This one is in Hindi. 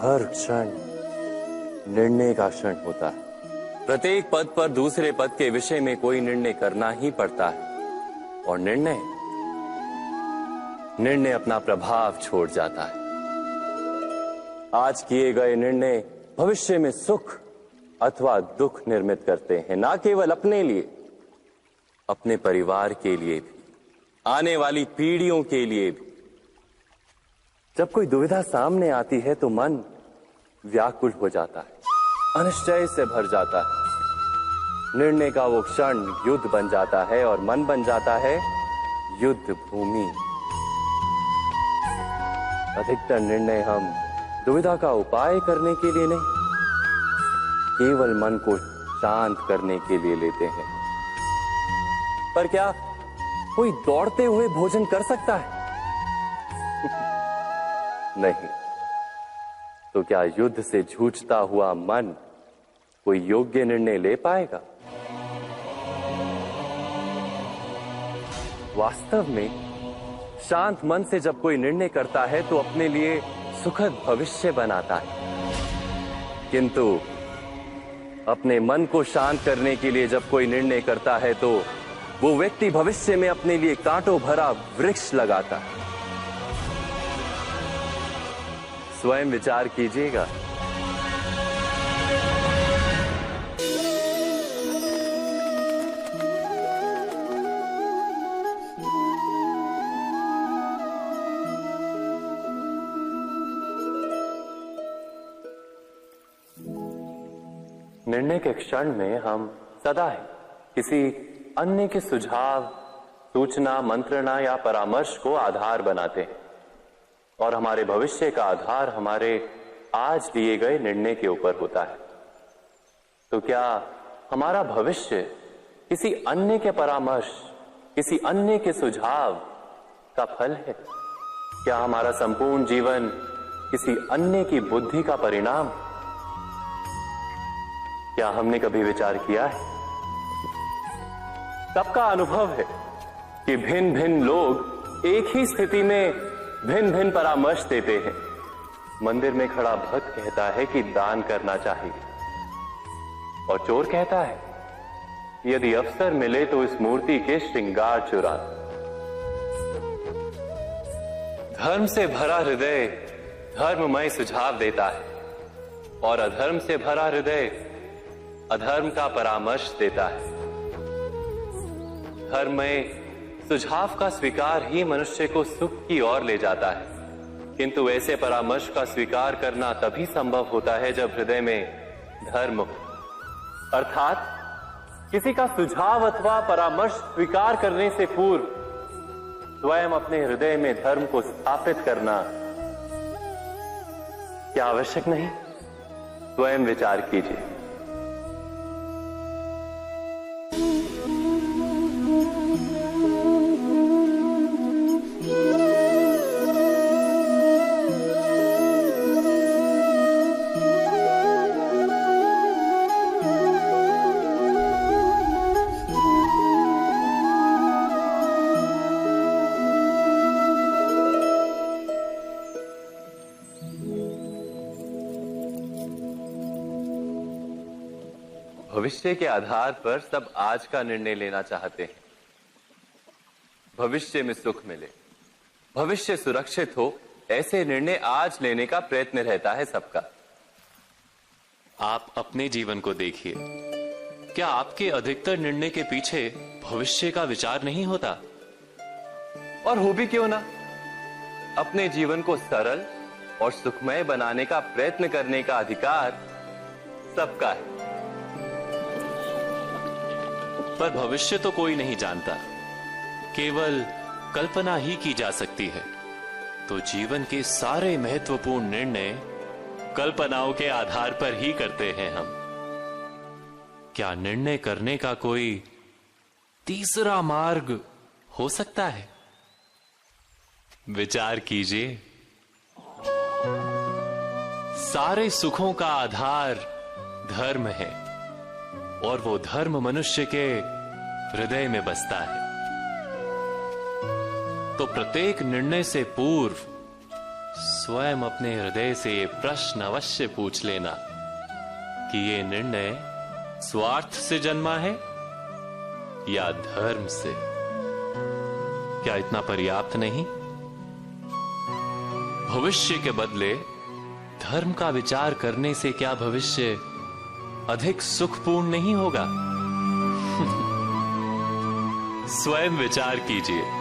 हर क्षण निर्णय का क्षण होता है। प्रत्येक पद पर दूसरे पद के विषय में कोई निर्णय करना ही पड़ता है और निर्णय अपना प्रभाव छोड़ जाता है। आज किए गए निर्णय भविष्य में सुख अथवा दुख निर्मित करते हैं, ना केवल अपने लिए, अपने परिवार के लिए भी, आने वाली पीढ़ियों के लिए भी। जब कोई दुविधा सामने आती है तो मन व्याकुल हो जाता है, अनिश्चय से भर जाता है। निर्णय का वो क्षण युद्ध बन जाता है और मन बन जाता है युद्ध भूमि। अधिकतर निर्णय हम दुविधा का उपाय करने के लिए नहीं, केवल मन को शांत करने के लिए लेते हैं। पर क्या कोई दौड़ते हुए भोजन कर सकता है? नहीं। तो क्या युद्ध से जूझता हुआ मन कोई योग्य निर्णय ले पाएगा? वास्तव में शांत मन से जब कोई निर्णय करता है तो अपने लिए सुखद भविष्य बनाता है, किंतु अपने मन को शांत करने के लिए जब कोई निर्णय करता है तो वो व्यक्ति भविष्य में अपने लिए कांटों भरा वृक्ष लगाता है। स्वयं विचार कीजिएगा। निर्णय के क्षण में हम सदा ही किसी अन्य के सुझाव, सूचना, मंत्रणा या परामर्श को आधार बनाते हैं और हमारे भविष्य का आधार हमारे आज लिए गए निर्णय के ऊपर होता है। तो क्या हमारा भविष्य किसी अन्य के परामर्श, किसी अन्य के सुझाव का फल है? क्या हमारा संपूर्ण जीवन किसी अन्य की बुद्धि का परिणाम? क्या हमने कभी विचार किया है? सबका अनुभव है कि भिन्न भिन्न लोग एक ही स्थिति में भिन्न भिन्न परामर्श देते हैं। मंदिर में खड़ा भक्त कहता है कि दान करना चाहिए और चोर कहता है यदि अवसर मिले तो इस मूर्ति के श्रृंगार चुरा। धर्म से भरा हृदय धर्ममय सुझाव देता है और अधर्म से भरा हृदय अधर्म का परामर्श देता है। धर्म में सुझाव का स्वीकार ही मनुष्य को सुख की ओर ले जाता है, किंतु ऐसे परामर्श का स्वीकार करना तभी संभव होता है जब हृदय में धर्म हो। अर्थात किसी का सुझाव अथवा परामर्श स्वीकार करने से पूर्व स्वयं अपने हृदय में धर्म को स्थापित करना क्या आवश्यक नहीं? स्वयं विचार कीजिए। भविष्य के आधार पर सब आज का निर्णय लेना चाहते हैं। भविष्य में सुख मिले, भविष्य सुरक्षित हो, ऐसे निर्णय आज लेने का प्रयत्न रहता है सबका। आप अपने जीवन को देखिए, क्या आपके अधिकतर निर्णय के पीछे भविष्य का विचार नहीं होता? और हो भी क्यों ना, अपने जीवन को सरल और सुखमय बनाने का प्रयत्न करने का अधिकार सबका है। पर भविष्य तो कोई नहीं जानता, केवल कल्पना ही की जा सकती है। तो जीवन के सारे महत्वपूर्ण निर्णय कल्पनाओं के आधार पर ही करते हैं हम। क्या निर्णय करने का कोई तीसरा मार्ग हो सकता है? विचार कीजिए। सारे सुखों का आधार धर्म है और वो धर्म मनुष्य के हृदय में बसता है। तो प्रत्येक निर्णय से पूर्व स्वयं अपने हृदय से ये प्रश्न अवश्य पूछ लेना कि ये निर्णय स्वार्थ से जन्मा है या धर्म से। क्या इतना पर्याप्त नहीं? भविष्य के बदले धर्म का विचार करने से क्या भविष्य अधिक सुखपूर्ण नहीं होगा? स्वयं विचार कीजिए।